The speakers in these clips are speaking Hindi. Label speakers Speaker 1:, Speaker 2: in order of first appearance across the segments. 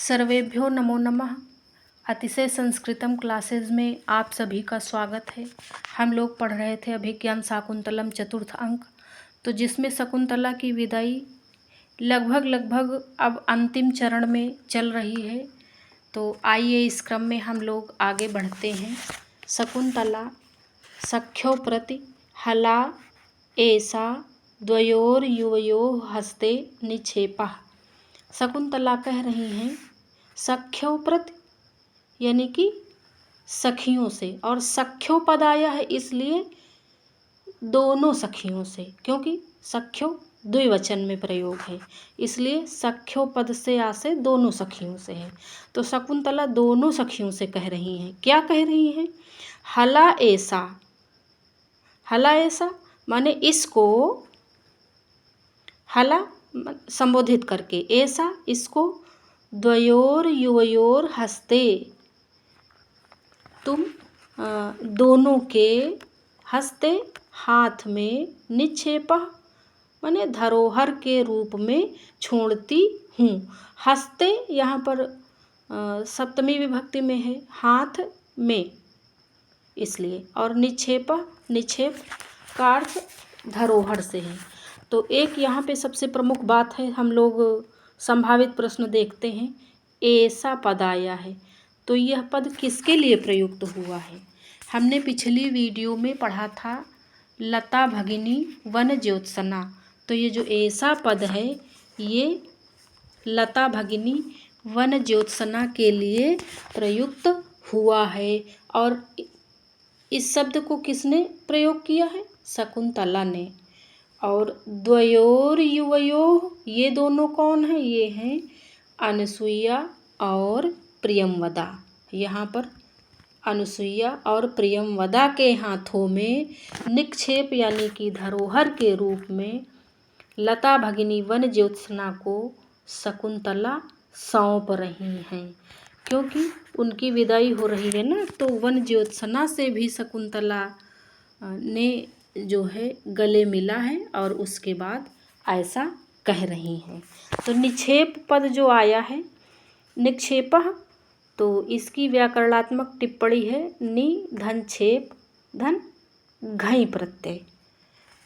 Speaker 1: सर्वेभ्यो नमो नमः। अतिशय संस्कृतम क्लासेज में आप सभी का स्वागत है। हम लोग पढ़ रहे थे अभिज्ञान शाकुंतलम चतुर्थ अंक, तो जिसमें शकुंतला की विदाई लगभग अब अंतिम चरण में चल रही है। तो आइए इस क्रम में हम लोग आगे बढ़ते हैं। शकुंतला सख्यो प्रति हला ऐसा द्वयोर्युवयोः हस्ते निक्षेपः। शकुंतला कह रही हैं सख्यो प्रति यानी कि सखियों से, और सख्यो पद आया है इसलिए दोनों सखियों से, क्योंकि सख्यो द्विवचन में प्रयोग है, इसलिए सख्यो पद से आसे दोनों सखियों से है। तो शकुंतला दोनों सखियों से कह रही हैं। क्या कह रही हैं? हला ऐसा, हला ऐसा माने इसको, हला संबोधित करके, ऐसा इसको, द्वयोर युवयोर हस्ते तुम दोनों के, हस्ते हाथ में, निक्षेप माने धरोहर के रूप में छोड़ती हूँ। हस्ते यहाँ पर सप्तमी विभक्ति में है, हाथ में इसलिए, और निक्षेप, निक्षेप का अर्थ धरोहर से है। तो एक यहाँ पे सबसे प्रमुख बात है, हम लोग संभावित प्रश्न देखते हैं। ऐसा पद आया है तो यह पद किसके लिए प्रयुक्त हुआ है? हमने पिछली वीडियो में पढ़ा था लता भगिनी वन ज्योत्सना। तो ये जो ऐसा पद है ये लता भगिनी वन ज्योत्सना के लिए प्रयुक्त हुआ है। और इस शब्द को किसने प्रयोग किया है? शकुंतला ने। और द्वयोर युवयोः, ये दोनों कौन हैं? ये हैं अनुसुईया और प्रियंवदा। यहाँ पर अनुसुईया और प्रियंवदा के हाथों में निक्षेप यानी कि धरोहर के रूप में लता भगिनी वन ज्योत्सना को शकुंतला सौंप रही हैं, क्योंकि उनकी विदाई हो रही है ना। तो वन ज्योत्सना से भी शकुंतला ने जो है गले मिला है और उसके बाद ऐसा कह रही हैं। तो निक्षेप पद जो आया है, निक्षेपः, तो इसकी व्याकरणात्मक टिप्पणी है नि धन छेप धन घई प्रत्यय।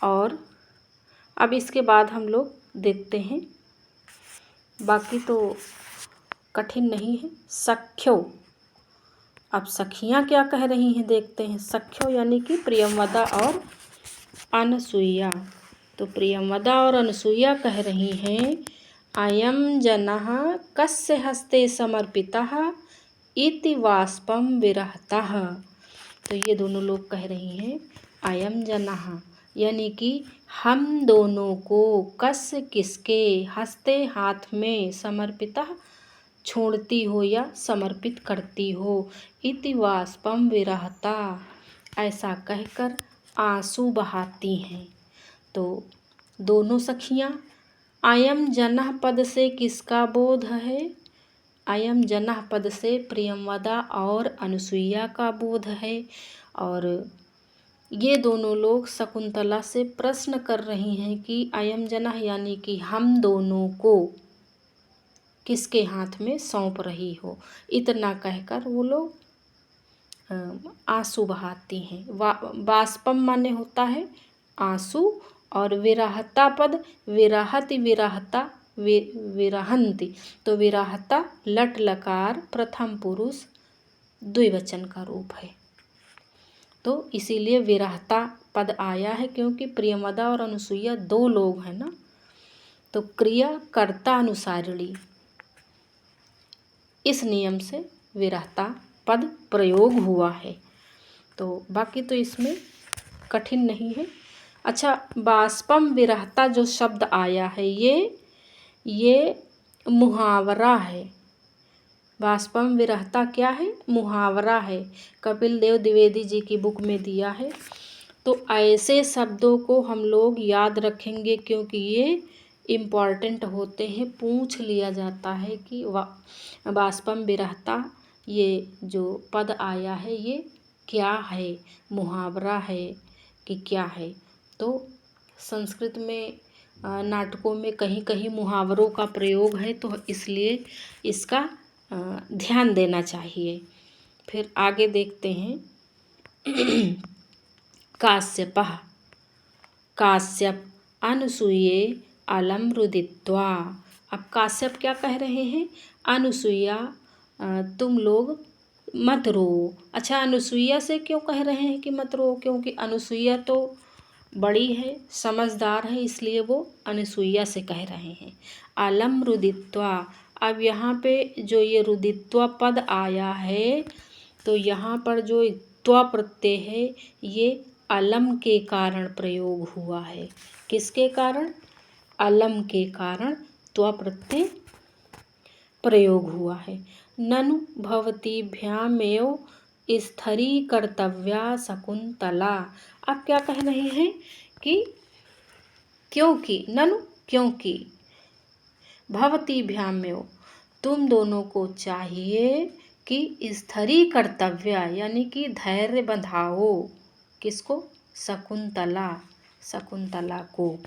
Speaker 1: और अब इसके बाद हम लोग देखते हैं, बाकी तो कठिन नहीं है। सख्यो, अब सखियाँ क्या कह रही हैं देखते हैं। सख्यो यानी कि प्रियंवदा और अनुसुईया। तो प्रियंवदा और अनुसुईया कह रही हैं अयं जनः कस्य हस्ते समर्पितः इति वाष्पं विरहतः। तो ये दोनों लोग कह रही हैं अयं जनः यानी कि हम दोनों को, कस्य किसके, हस्ते हाथ में, समर्पितः छोड़ती हो या समर्पित करती हो, इति वाष्पं विरहता ऐसा कहकर आंसू बहाती हैं। तो दोनों सखियाँ, अयं जनः पद से किसका बोध है? अयं जनः पद से प्रियंवदा और अनुसुईया का बोध है। और ये दोनों लोग शकुंतला से प्रश्न कर रही हैं कि अयं जनः यानी कि हम दोनों को किसके हाथ में सौंप रही हो। इतना कहकर वो लोग आंसू बहाती हैं। बाष्पम माने होता है आंसू, और विरहता पद विरहति विरहता विरहंती। तो विरहता लट लकार प्रथम पुरुष द्विवचन का रूप है, तो इसीलिए विरहता पद आया है, क्योंकि प्रियंवदा और अनुसुईया दो लोग हैं ना। तो क्रिया कर्ता अनुसारिणी, इस नियम से विरहता पद प्रयोग हुआ है। तो बाकी तो इसमें कठिन नहीं है। अच्छा, बाष्पम विरहता जो शब्द आया है ये मुहावरा है। बाष्पम विरहता क्या है? मुहावरा है। कपिल देव द्विवेदी जी की बुक में दिया है। तो ऐसे शब्दों को हम लोग याद रखेंगे, क्योंकि ये इम्पॉर्टेंट होते हैं। पूछ लिया जाता है कि बाष्पम विरहता ये जो पद आया है ये क्या है, मुहावरा है कि क्या है। तो संस्कृत में नाटकों में कहीं कहीं मुहावरों का प्रयोग है, तो इसलिए इसका ध्यान देना चाहिए। फिर आगे देखते हैं। काश्यपः, काश्यप अनुसूये अलम रुदित्वा। अब काश्यप क्या कह रहे हैं? अनुसुईया तुम लोग मत रो। अच्छा, अनुसुईया से क्यों कह रहे हैं कि मत रो? क्योंकि अनुसुईया तो बड़ी है, समझदार है, इसलिए वो अनुसुईया से कह रहे हैं। अलम रुदित्वा। अब यहाँ पे जो ये रुदित्वा पद आया है, तो यहाँ पर जो त्वा प्रत्यय है ये अलम के कारण प्रयोग हुआ है। किसके कारण? अलम के कारण त्वा प्रत्यय प्रयोग हुआ है। ननु भवतीभ्यामेव स्थिरीकर्तव्या शकुंतला। अब क्या कह रहे हैं कि क्योंकि, ननु क्योंकि, भवतीभ्यामेव तुम दोनों को चाहिए कि स्थिरीकर्तव्या यानी कि धैर्य बंधाओ। किसको? शकुंतला, शकुंतला को।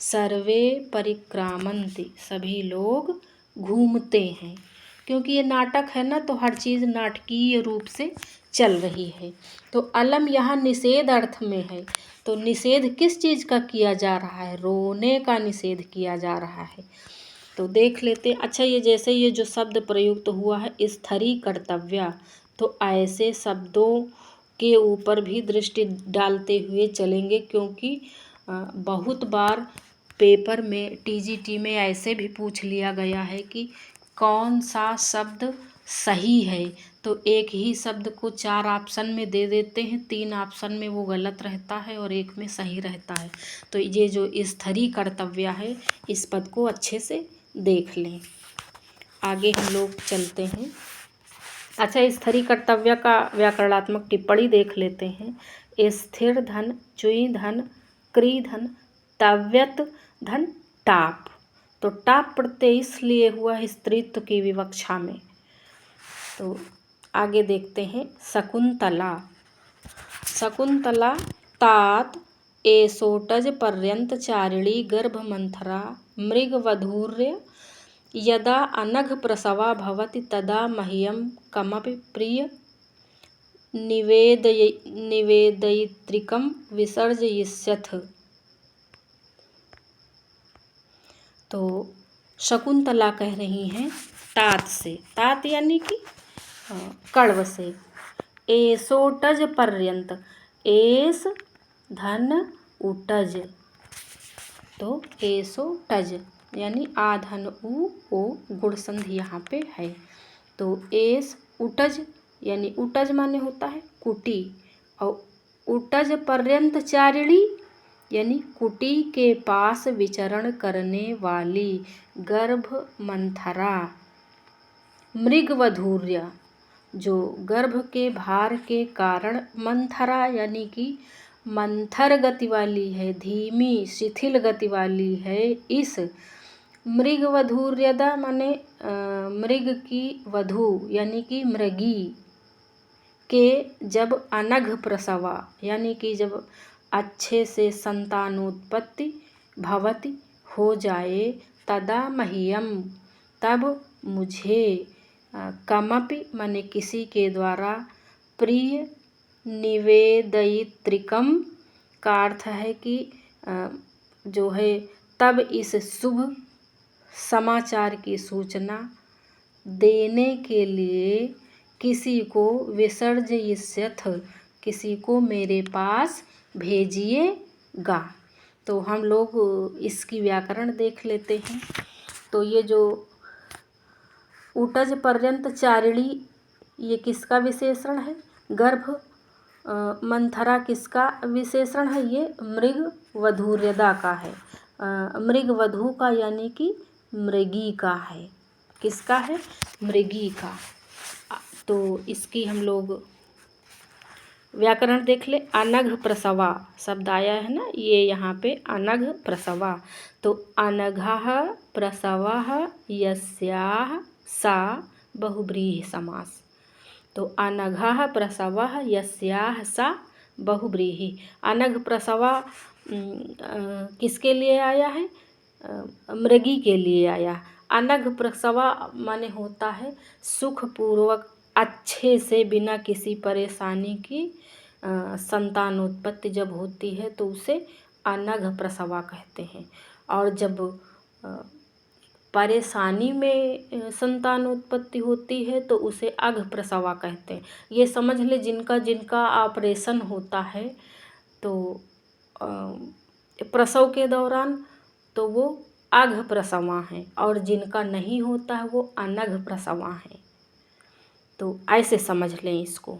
Speaker 1: सर्वे परिक्रामन्ति, सभी लोग घूमते हैं। क्योंकि ये नाटक है ना, तो हर चीज़ नाटकीय रूप से चल रही है। तो अलम यहाँ निषेध अर्थ में है। तो निषेध किस चीज़ का किया जा रहा है? रोने का निषेध किया जा रहा है। तो देख लेते। अच्छा, ये जैसे ये जो शब्द प्रयुक्त हुआ है स्थिरीकर्तव्या, तो ऐसे शब्दों के ऊपर भी दृष्टि डालते हुए चलेंगे, क्योंकि बहुत बार पेपर में टीजीटी में ऐसे भी पूछ लिया गया है कि कौन सा शब्द सही है। तो एक ही शब्द को 4 ऑप्शन में दे देते हैं, 3 ऑप्शन में वो गलत रहता है और एक में सही रहता है। तो ये जो स्थिरीकर्तव्या है, इस पद को अच्छे से देख लें। आगे हम लोग चलते हैं। अच्छा, स्थिरीकर्तव्य का व्याकरणात्मक टिप्पणी देख लेते हैं। स्थिर धन चुई धन क्री धन तव्यत धन टाप। तो टाप प्रत्यय इसलिए हुआ है स्त्रीत्व की विवक्षा में। तो आगे देखते हैं। शकुंतला, शकुंतला तात एसोटज पर्यंत चारिणी गर्भ मंथरा मृगवधूर्य यदा अनघ प्रसवा भवति तदा मह्यं कमपि प्रिय निवेदयित्रिकं विसर्जयिष्यथ। तो शकुंतला कह रही हैं तात से, तात यानी कि कण्व से। एसोटज पर्यंत, एस धन उटज, तो एसोटज यानी आधन उ ओ गुण संधि यहाँ पे है। तो एस उटज यानी उटज माने होता है कुटी, और उटज पर्यंत चारिणी यानी कुटी के पास विचरण करने वाली गर्भ मंथरा। मृगवधूर्य, जो गर्भ के भार के कारण मंथरा यानी कि मंथर गति वाली है, धीमी शिथिल गति वाली है। इस मृगवधूर्यदा माने मृग की वधू यानी कि मृगी के जब अनघ प्रसवा यानी कि जब अच्छे से संतानोत्पत्ति भवति हो जाए, तदा मह्यम तब मुझे, कमपि माने किसी के द्वारा, प्रिय निवेदयित्रिकम का अर्थ है कि जो है तब इस शुभ समाचार की सूचना देने के लिए किसी को विसर्जयिष्यथ, किसी को मेरे पास भेजिएगा। तो हम लोग इसकी व्याकरण देख लेते हैं। तो ये जो उटज पर्यंत चारिणी, ये किसका विशेषण है? गर्भ मंथरा किसका विशेषण है? ये मृग वधूर्यदा का है, मृग वधू का यानी कि मृगी का है। किसका है? मृगी का। तो इसकी हम लोग व्याकरण देख ले। अनघ प्रसवा शब्द आया है ना, ये यहाँ पे अनघ प्रसवा। तो अनघः प्रसवः यस्याः सा बहुव्रीहि समास। तो अनघः प्रसवः यस्याः सा बहुव्रीहि। अनघ प्रसवा किसके लिए आया है? मृगी के लिए आया। अनघ प्रसवा माने होता है सुखपूर्वक अच्छे से बिना किसी परेशानी की संतानोत्पत्ति जब होती है तो उसे अनघ प्रसवा कहते हैं। और जब परेशानी में संतानोत्पत्ति होती है तो उसे अघ प्रसवा कहते हैं। ये समझ ले जिनका जिनका ऑपरेशन होता है तो प्रसव के दौरान तो वो अघ प्रसवा हैं, और जिनका नहीं होता है वो अनघ प्रसवा हैं। तो ऐसे समझ लें इसको।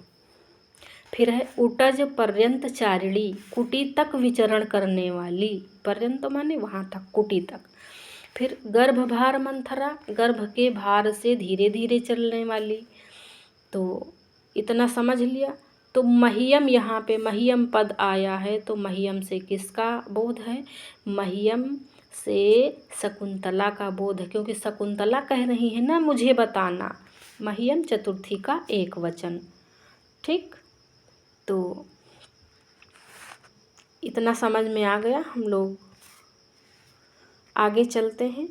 Speaker 1: फिर है उटज पर्यंत चारिणी, कुटी तक विचरण करने वाली। पर्यंत माने वहाँ तक, कुटी तक। फिर गर्भभार मंथरा, गर्भ के भार से धीरे धीरे चलने वाली। तो इतना समझ लिया। तो मह्यम, यहाँ पे मह्यम पद आया है तो मह्यम से किसका बोध है? मह्यम से शकुंतला का बोध है, क्योंकि शकुंतला कह रही है ना मुझे बताना। मह्यम चतुर्थी का एक वचन। ठीक, तो इतना समझ में आ गया। हम लोग आगे चलते हैं।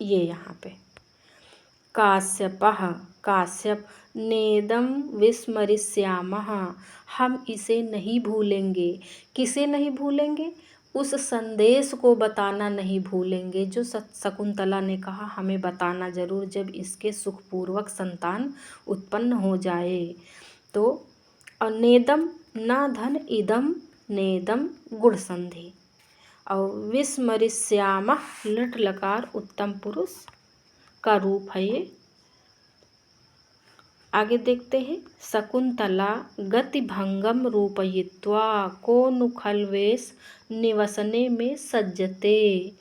Speaker 1: ये यहाँ पे काश्यपः, काश्यप, नेदम विस्मरिष्यामः, हम इसे नहीं भूलेंगे। किसे नहीं भूलेंगे? उस संदेश को बताना नहीं भूलेंगे जो शकुंतला ने कहा हमें बताना जरूर जब इसके सुखपूर्वक संतान उत्पन्न हो जाए। तो नेदम ना धन इदम नेदम गुण संधि, और विस्मरिष्यामः लट लकार उत्तम पुरुष का रूप है ये। आगे देखते हैं। शकुंतला गतिभंगम रूपयित्वा को नुखलवेश निवसने में सज्जते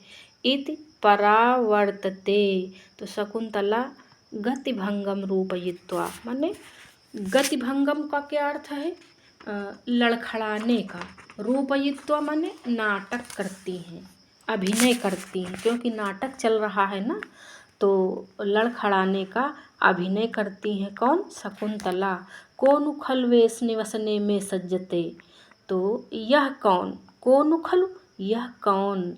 Speaker 1: इति परावर्तते। तो शकुंतला गतिभंगम रूपयित्वा माने गतिभंगम का क्या अर्थ है? लड़खड़ाने का। रूपयित्वा माने नाटक करती हैं, अभिनय करती हैं, क्योंकि नाटक चल रहा है ना, तो लड़खड़ाने का अभिनय करती हैं। कौन? शकुंतला। कौन खलवेश निवसने में सज्जते, तो यह कौन? कौन खलु, यह कौन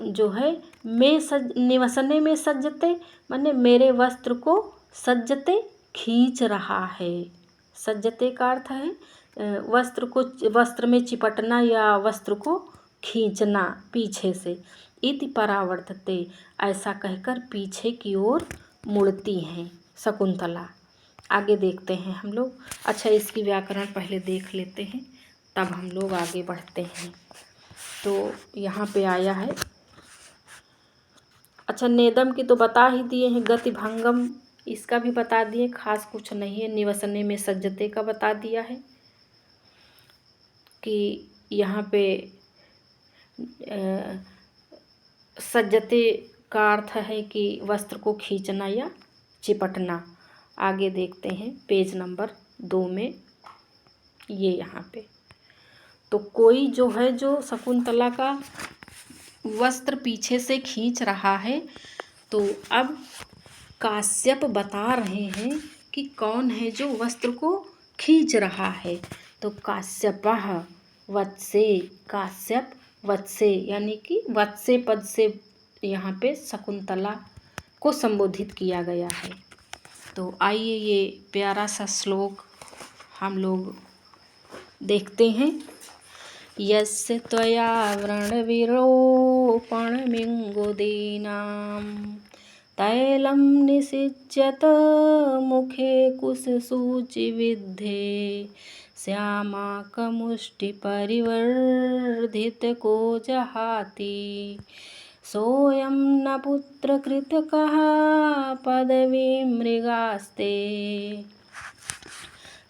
Speaker 1: जो है में निवसने में सज्जते माने मेरे वस्त्र को सज्जते खींच रहा है। सज्जते का अर्थ है वस्त्र में चिपटना या वस्त्र को खींचना पीछे से। इति परावर्तते, ऐसा कहकर पीछे की ओर मुड़ती हैं शकुंतला। आगे देखते हैं हम लोग। अच्छा, इसकी व्याकरण पहले देख लेते हैं तब हम लोग आगे बढ़ते हैं। तो यहाँ पे आया है। अच्छा, नेदम की तो बता ही दिए हैं, गतिभंगम इसका भी बता दिए, खास कुछ नहीं है। निवसने में सज्जते का बता दिया है कि यहाँ पे सज्जते का अर्थ है कि वस्त्र को खींचना या चिपटना। आगे देखते हैं पेज नंबर 2 में, ये यहाँ पे। तो कोई जो है जो शकुंतला का वस्त्र पीछे से खींच रहा है, तो अब काश्यप बता रहे हैं कि कौन है जो वस्त्र को खींच रहा है। तो काश्यपः वत्से, काश्यप वत्से यानी कि वत्से पद से यहाँ पे शकुंतला को संबोधित किया गया है। तो आइए ये प्यारा सा श्लोक हम लोग देखते हैं। यस्य त्वया व्रणविरोपणमिङ्गुदीनां तैलं निषिच्यत मुखे कुशसूचिविद्धे श्यामाकमुष्टिपरिवर्धितको जहाति सोऽयं न पुत्रकृतकः पदवीं मृगास्ते।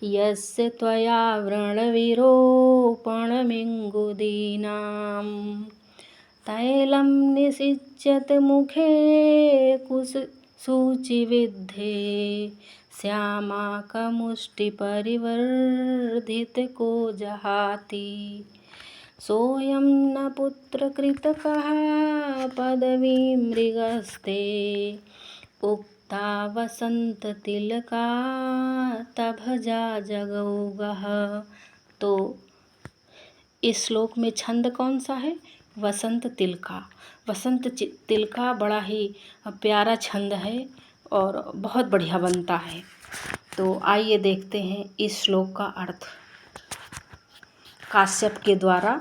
Speaker 1: यस्य त्वया व्रणविरोपणमिङ्गुदीनां तैलं निषिच्यत मुखे कुशसूचिविद्धे श्यामाकमुष्टिपरिवर्धितको जहाति सोऽयं न पुत्रकृतकः पदवीं मृगस्ते। उक्ता वसंततिलका तभजा जगौगः। तो इस श्लोक में छंद कौन सा है? वसंत तिलका। वसंत तिलका बड़ा ही प्यारा छंद है और बहुत बढ़िया बनता है। तो आइए देखते हैं इस श्लोक का अर्थ काश्यप के द्वारा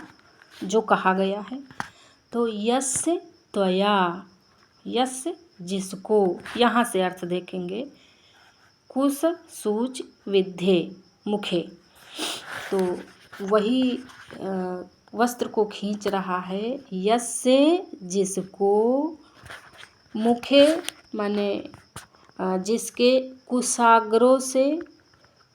Speaker 1: जो कहा गया है। तो यस्य त्वया, यस्य जिसको, यहाँ से अर्थ देखेंगे। कुश सूच विद्धे मुखे, तो वही वस्त्र को खींच रहा है। यस्य जिसको, मुखे माने जिसके कुशाग्रों से,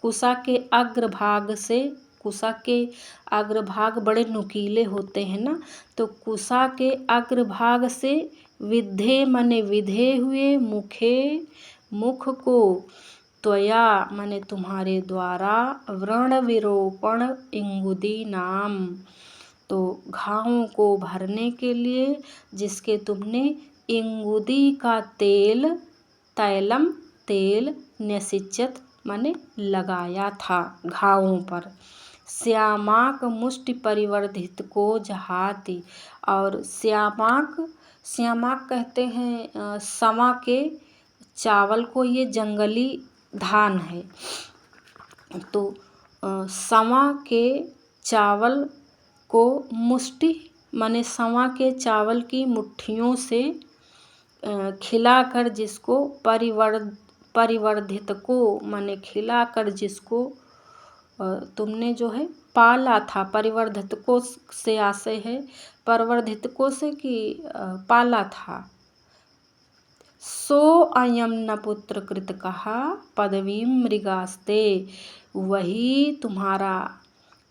Speaker 1: कुशा के अग्रभाग से, कुशा के अग्रभाग बड़े नुकीले होते हैं ना, तो कुशा के अग्रभाग से विद्धे माने विधे हुए, मुखे मुख को, त्वया माने तुम्हारे द्वारा, व्रण विरोपण इंगुदी नाम, तो घावों को भरने के लिए जिसके तुमने इंगुदी का तेल, तैलम तेल, न्यसिचत माने लगाया था घावों पर। श्यामाक मुष्टि परिवर्धित को जहाती, और श्यामाक, श्यामाक कहते हैं समा के चावल को, ये जंगली धान है। तो समा के चावल को मुष्टि माने समा के चावल की मुट्ठियों से खिलाकर जिसको, परिवर्धित को माने खिलाकर जिसको तुमने जो है पाला था। परिवर्धित को से आशय है, परिवर्धित को से कि पाला था। सो अयम न पुत्र कृत कहा पदवी मृगास्ते, वही तुम्हारा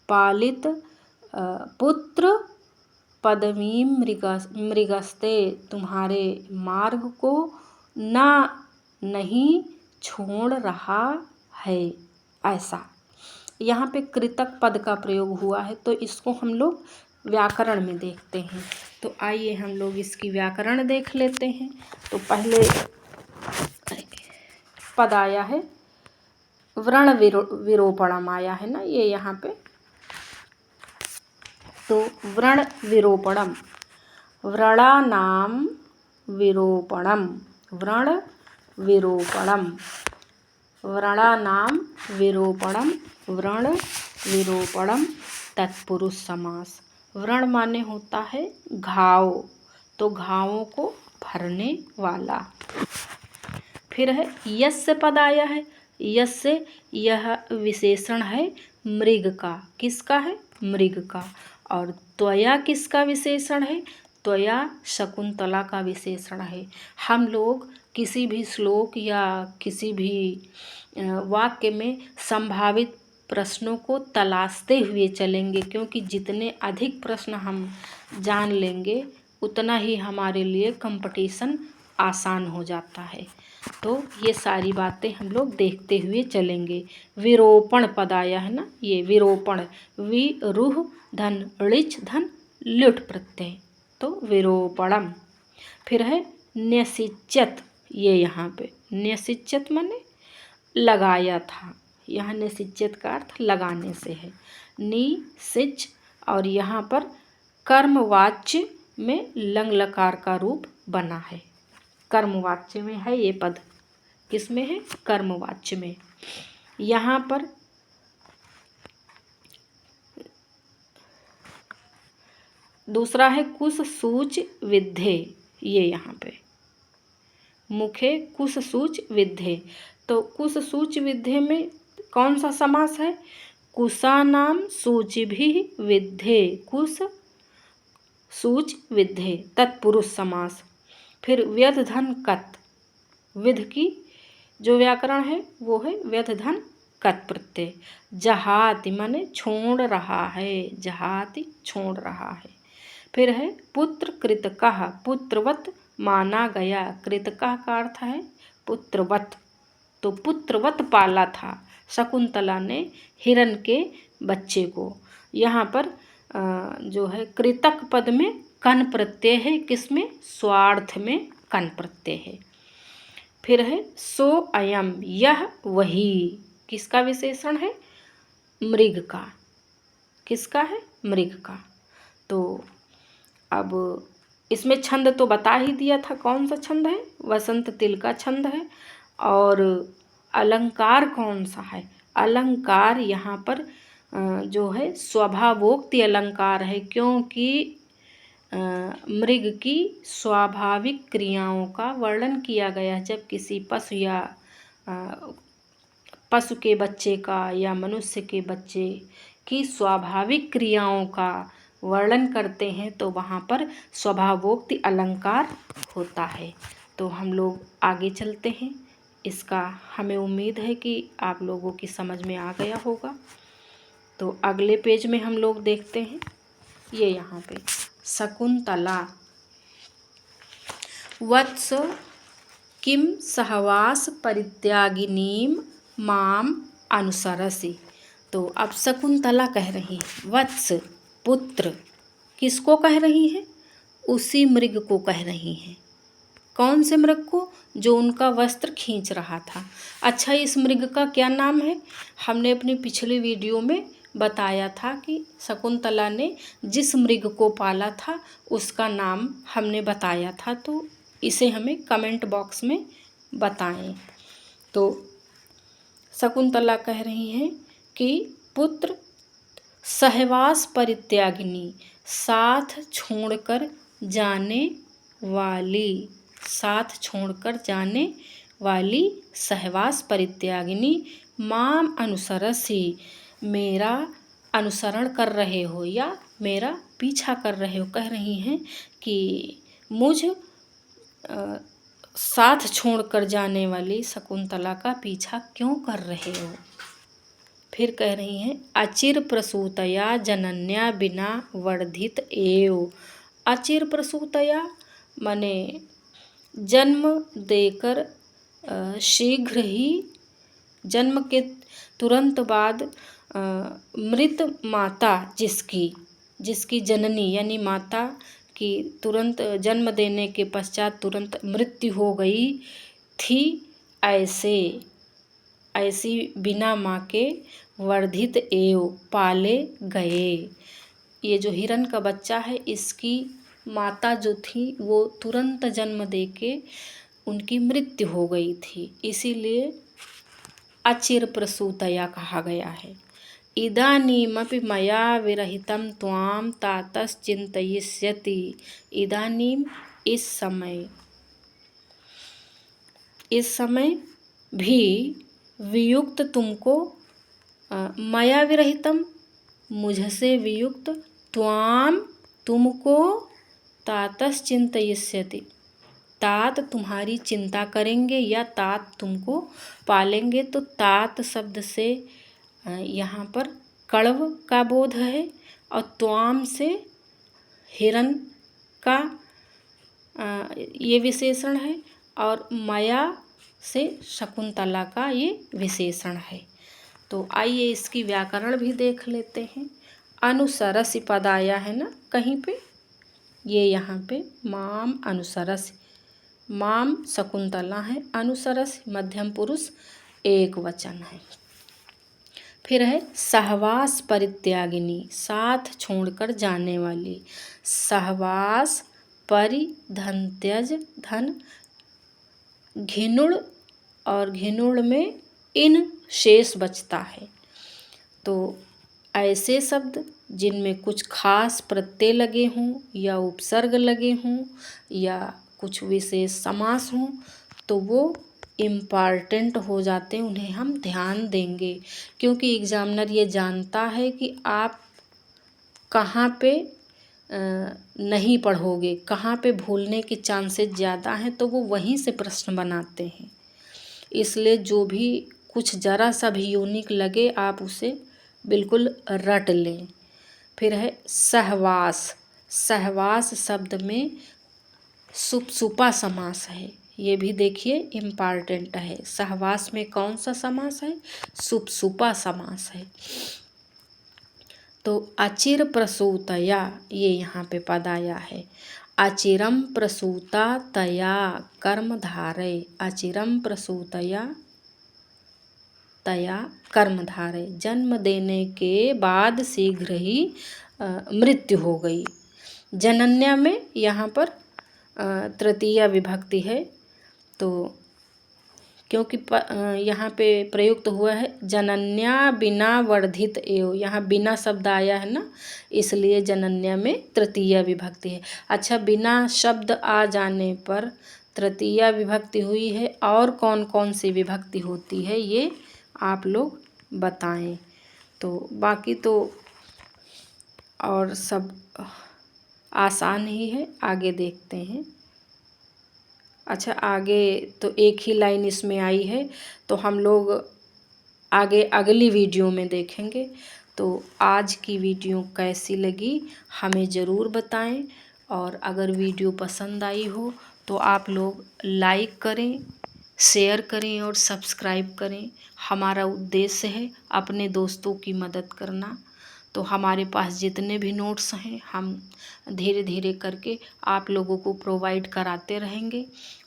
Speaker 1: पालित पुत्र पदवी मृगस्ते, तुम्हारे मार्ग को ना नहीं छोड़ रहा है। ऐसा यहाँ पे कृतक पद का प्रयोग हुआ है, तो इसको हम लोग व्याकरण में देखते हैं। तो आइए हम लोग इसकी व्याकरण देख लेते हैं। तो पहले पद आया है व्रण विरोपणम आया है ना, ये यहाँ पे। तो व्रण विरोपणम, व्रणानाम विरोपणम, व्रण विरोपणम, व्रणानाम विरोपणम, व्रण विरोपणम तत्पुरुष समास। व्रण माने होता है घाव, तो घावों को भरने वाला। फिर है यस्य पद आया है। यस्य यह विशेषण है मृग का। किसका है? मृग का। और त्वया किसका विशेषण है? त्वया शकुंतला का विशेषण है। हम लोग किसी भी श्लोक या किसी भी वाक्य में संभावित प्रश्नों को तलाशते हुए चलेंगे, क्योंकि जितने अधिक प्रश्न हम जान लेंगे उतना ही हमारे लिए कंपटीशन आसान हो जाता है। तो ये सारी बातें हम लोग देखते हुए चलेंगे। विरोपण पद आया है ना, ये विरोपण, विरुह धन ऋच धन लुट प्रत्यय, तो विरोपणम। फिर है न्यसिच्यत, ये यहाँ पे न्यसिच्यत माने लगाया था। यहाँ न्यसिच्यत का अर्थ लगाने से है। नि सिच, और यहाँ पर कर्मवाच्य में लंग लकार का रूप बना है। कर्मवाच्य में है ये पद। किस में है? कर्मवाच्य में। यहाँ पर दूसरा है कुश सूच विद्धे, ये यहाँ पे मुखे कुश सूच विद्धे। तो कुश सूच विद्धे में कौन सा समास है? कुशानाम सूचिभिः विद्धे, कुश सूच विद्धे तत्पुरुष समास। फिर व्यध धन कत, विध की जो व्याकरण है वो है व्यध धन कत प्रत्यय। जहाति माने छोड़ रहा है, जहाति छोड़ रहा है। फिर है पुत्र कृतकः, पुत्रवत माना गया। कृतकः का अर्थ है पुत्रवत, तो पुत्रवत पाला था शकुंतला ने हिरण के बच्चे को। यहाँ पर जो है कृतक पद में कन प्रत्यय है। किसमें? स्वार्थ में कन प्रत्यय है। फिर है सो अयम, यह वही, किसका विशेषण है? मृग का। किसका है? मृग का। तो अब इसमें छंद तो बता ही दिया था, कौन सा छंद है, वसंत तिल का छंद है। और अलंकार कौन सा है, अलंकार यहाँ पर जो है स्वभावोक्ति अलंकार है, क्योंकि मृग की स्वाभाविक क्रियाओं का वर्णन किया गया है। जब किसी पशु या पशु के बच्चे का या मनुष्य के बच्चे की स्वाभाविक क्रियाओं का वर्णन करते हैं तो वहाँ पर स्वभावोक्ति अलंकार होता है। तो हम लोग आगे चलते हैं। इसका हमें उम्मीद है कि आप लोगों की समझ में आ गया होगा। तो अगले पेज में हम लोग देखते हैं, ये यहाँ पे शकुंतला। वत्स किम सहवास परित्यागिनीम माम अनुसरसि। तो अब शकुंतला कह रही है, वत्स पुत्र, किसको कह रही है, उसी मृग को कह रही हैं। कौन से मृग को, जो उनका वस्त्र खींच रहा था। अच्छा, इस मृग का क्या नाम है, हमने अपनी पिछली वीडियो में बताया था कि शकुंतला ने जिस मृग को पाला था उसका नाम हमने बताया था, तो इसे हमें कमेंट बॉक्स में बताएं। तो शकुंतला कह रही हैं कि पुत्र सहवास परित्यागिनी, साथ छोड़कर जाने वाली, साथ छोड़कर जाने वाली सहवास परित्यागिनी माम अनुसरसि, मेरा अनुसरण कर रहे हो या मेरा पीछा कर रहे हो। कह रही हैं कि मुझ साथ छोड़कर जाने वाली शकुंतला का पीछा क्यों कर रहे हो। फिर कह रही हैं, अचिर प्रसूतया जनन्या बिना वर्धित एव। अचिर प्रसूतया माने जन्म देकर शीघ्र ही, जन्म के तुरंत बाद मृत माता जिसकी जननी यानी माता की तुरंत जन्म देने के पश्चात तुरंत मृत्यु हो गई थी, ऐसी बिना माँ के वर्धित एव पाले गए। ये जो हिरण का बच्चा है, इसकी माता जो थी वो तुरंत जन्म दे के उनकी मृत्यु हो गई थी, इसीलिए अचिर प्रसूतया कहा गया है। इदानीमपि मया विरहितं त्वां तातश्चिन्तयिष्यति। इदानीम इस समय भी वियुक्त तुमको, मया विरहितम मुझसे वियुक्त, त्वां तुमको, तातश्चिन्तयिष्यति तात तुम्हारी चिंता करेंगे या तात तुमको पालेंगे। तो तात शब्द से यहाँ पर कण्व का बोध है और त्वाम से हिरण का ये विशेषण है और मया से शकुंतला का ये विशेषण है। तो आइए इसकी व्याकरण भी देख लेते हैं। अनुसरसि पद आया है ना कहीं पे, ये यहाँ पे माम अनुसरसि, माम शकुंतला है, अनुसरसि मध्यम पुरुष एक वचन है। फिर है सहवास परित्यागिनी, साथ छोड़कर जाने वाली। सहवास परि धन त्यज, धन घिनुड़ और घिनुड़ में इन शेष बचता है। तो ऐसे शब्द जिनमें कुछ खास प्रत्यय लगे हों या उपसर्ग लगे हों या कुछ विशेष समास हों तो वो इम्पॉर्टेंट हो जाते हैं, उन्हें हम ध्यान देंगे, क्योंकि एग्जामिनर ये जानता है कि आप कहाँ पे नहीं पढ़ोगे, कहाँ पे भूलने के चांसेस ज़्यादा हैं, तो वो वहीं से प्रश्न बनाते हैं। इसलिए जो भी कुछ ज़रा सा भी यूनिक लगे आप उसे बिल्कुल रट लें। फिर है सहवास, सहवास शब्द में सुपसुपा समास है, ये भी देखिए इम्पॉर्टेंट है। सहवास में कौन सा समास है, सुपसुपा समास है। तो अचिर प्रसूतया, ये यहाँ पे पद आया है। अचिरम प्रसूता तया कर्म धारे, अचिरम प्रसूतया तया कर्म धारे, जन्म देने के बाद शीघ्र ही मृत्यु हो गई। जनन्या में यहाँ पर तृतीया विभक्ति है, तो क्योंकि यहाँ पे प्रयुक्त हुआ है जनन्या बिना वर्धित एव, यहाँ बिना शब्द आया है ना, इसलिए जनन्या में तृतीया विभक्ति है। अच्छा, बिना शब्द आ जाने पर तृतीया विभक्ति हुई है, और कौन कौन सी विभक्ति होती है ये आप लोग बताएं। तो बाकी तो और सब आसान ही है, आगे देखते हैं। अच्छा, आगे तो एक ही लाइन इसमें आई है, तो हम लोग आगे अगली वीडियो में देखेंगे। तो आज की वीडियो कैसी लगी हमें ज़रूर बताएं, और अगर वीडियो पसंद आई हो तो आप लोग लाइक करें, शेयर करें और सब्सक्राइब करें। हमारा उद्देश्य है अपने दोस्तों की मदद करना। तो हमारे पास जितने भी नोट्स हैं हम धीरे धीरे करके आप लोगों को प्रोवाइड कराते रहेंगे।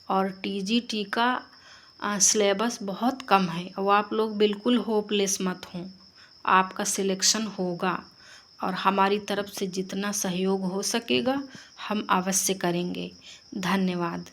Speaker 1: और टीजीटी का सिलेबस बहुत कम है, और आप लोग बिल्कुल होपलेस मत हों, आपका सिलेक्शन होगा, और हमारी तरफ से जितना सहयोग हो सकेगा हम अवश्य करेंगे। धन्यवाद।